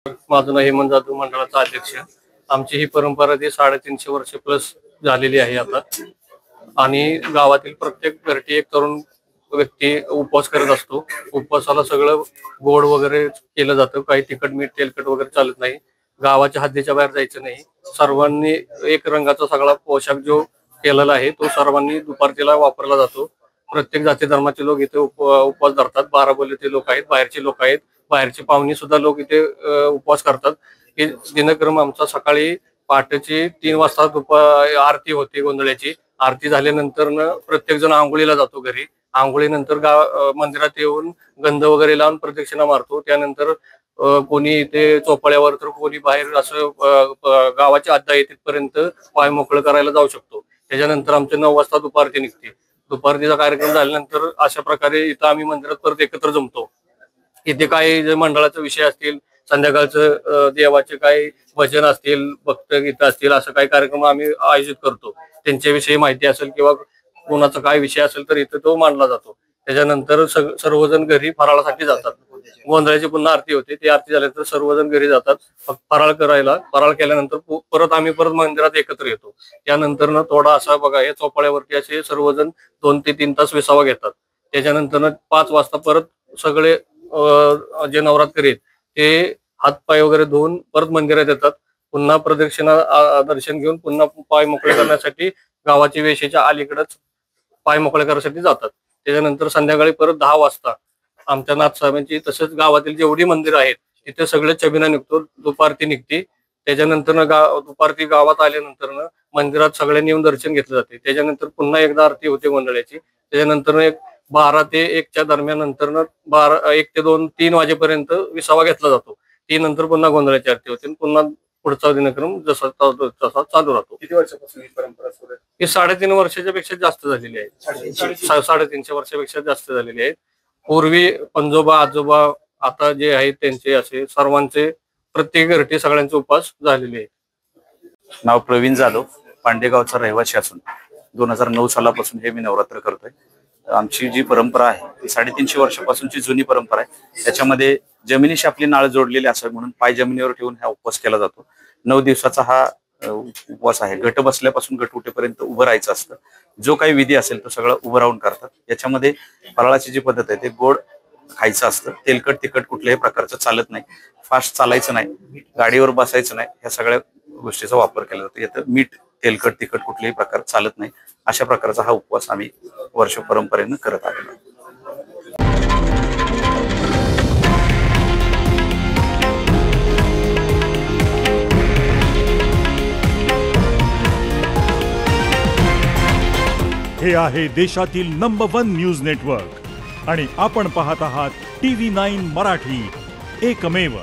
माझं नाव हेमंत जाधव, मंडळाचा अध्यक्ष. आमची ही परंपरा ती 350 वर्ष प्लस झालेली आहे आता. आणि गावातील प्रत्येक घरटी एक तरुण व्यक्ती उपवास करत असतो. उपवासाला सगळं गोड वगैरे केलं जातं. काही तिखट मीठ तेलकट वगैरे चालत नाही. गावाच्या हद्दीच्या बाहेर जायचं नाही. सर्वांनी एक रंगाचा सगळा पोशाख जो केलेला आहे तो सर्वांनी दुपारतीला वापरला जातो. प्रत्येक जाती धर्माचे लोक इथे उपवास धरतात. 12 बोलीचे लोक आहेत, बाहेरचे लोक आहेत, बाहेरचे पाहुणे सुद्धा लोक इथे उपवास करतात. हे दिनक्रम आमचा सकाळी पहाटेची 3 वाजता आरती होते. गोंधळ्याची आरती झाल्यानंतर प्रत्येक जण आंघोळीला जातो घरी. आंघोळीनंतर मंदिरात येऊन गंध वगैरे लावून प्रदक्षिणा मारतो. त्यानंतर कोणी इथे चोपड्यावर तर कोणी बाहेर असं गावाच्या अड्डा येतीपर्यंत पाय मोकळं करायला जाऊ शकतो. त्याच्यानंतर आमच्या 9 वाजता दुपारती निघते. दुपारतीचा कार्यक्रम झाल्यानंतर अशा प्रकारे इथं आम्ही मंदिरात परत एकत्र जमतो. इथे काही जे मंडळाचे विषय असतील, संध्याकाळचं देवाचे काही भजन असतील, भक्तगीत असतील, असं काही कार्यक्रम आम्ही आयोजित करतो. त्यांच्याविषयी माहिती असेल किंवा कोणाचा काय विषय असेल तर इथे तो मांडला जातो. त्याच्यानंतर सर्वजण घरी फराळासाठी जातात. गोंधळाची पुन्हा आरती होते. ती आरती झाल्यानंतर सर्वजण घरी जातात फराळ करायला. फराळ केल्यानंतर परत आम्ही मंदिरात एकत्र येतो. त्यानंतर थोडा असा बघा या चौपाळ्यावरती असे सर्वजण 2 ते 3 तास विसावा घेतात. त्याच्यानंतर 5 वाजता परत सगळे जे नवरात्री आहेत ते हातपाय वगैरे धुवून परत मंदिरात येतात. पुन्हा प्रदक्षिणा दर्शन घेऊन पुन्हा पाय मोकळे करण्यासाठी गावाच्या वेशीच्या अलीकडेच पाय मोकळे करण्यासाठी जातात. त्याच्यानंतर संध्याकाळी परत 10 वाजता आमच्या नाथसाहेबांची तसेच गावातील जेवढी मंदिरं आहेत तिथे सगळे चबिना निघतो. दुपारती निघते. त्याच्यानंतर दुपारती गावात आल्यानंतर मंदिरात सगळ्यांनी येऊन दर्शन घेतलं जाते. त्याच्यानंतर पुन्हा एकदा आरती होते गोंधळ्याची. त्याच्यानंतर 12 ते 1 च्या दरम्यान नंतर 1 ते 2 3 वाजेपर्यंत विसावा घेतला जातो. ती नंतर पुन्हा गोंधळाची आरती होते. पुन्हा पुढचा दिनक्रम जसा चालू राहतो. किती वर्षापासून ही परंपरा सुरू आहे? ही 3.5 वर्षाच्या पेक्षा जास्त झालेली आहे. 350 वर्षापेक्षा जास्त झालेली आहे. पूर्वी पंजोबा आजोबा आता जे आहेत त्यांचे असे सर्वांचे प्रत्येक घरटी सगळ्यांचे उपवास झालेले आहेत. नाव प्रवीण जाधव, पांडेगावचा रहिवासी असून 2009 सालापासून हे मी नवरात्र करतोय. आमची जी परंपरा आहे ती 350 वर्षापासूनची जुनी परंपरा आहे. त्याच्यामध्ये जमिनीशी आपली नाळ जोडलेली असावी म्हणून पाय जमिनीवर ठेवून हा उपवास केला जातो. 9 दिवसाचा हा उपवास आहे. घट बसल्यापासून घट उठेपर्यंत उभं राहायचं असतं. जो काही विधी असेल तो सगळं उभं राहून करतात. याच्यामध्ये फराळाची जी पद्धत आहे ते गोड खायचं असतं. तेलकट तिखट कुठल्याही प्रकारचं चालत नाही. फास्ट चालायचं नाही, गाडीवर बसायचं नाही. ह्या सगळ्या गोष्टीचा वापर केला जातो. यात मीठ तेलकट तिखट कुठल्याही प्रकार चालत नाही. अशा प्रकारचा हा उपवास आम्ही वर्ष परंपरेनं करत आलेलो. हे आहे देशातील नंबर 1 न्यूज नेटवर्क आणि आपण पाहत आहात TV9 मराठी, एकमेव.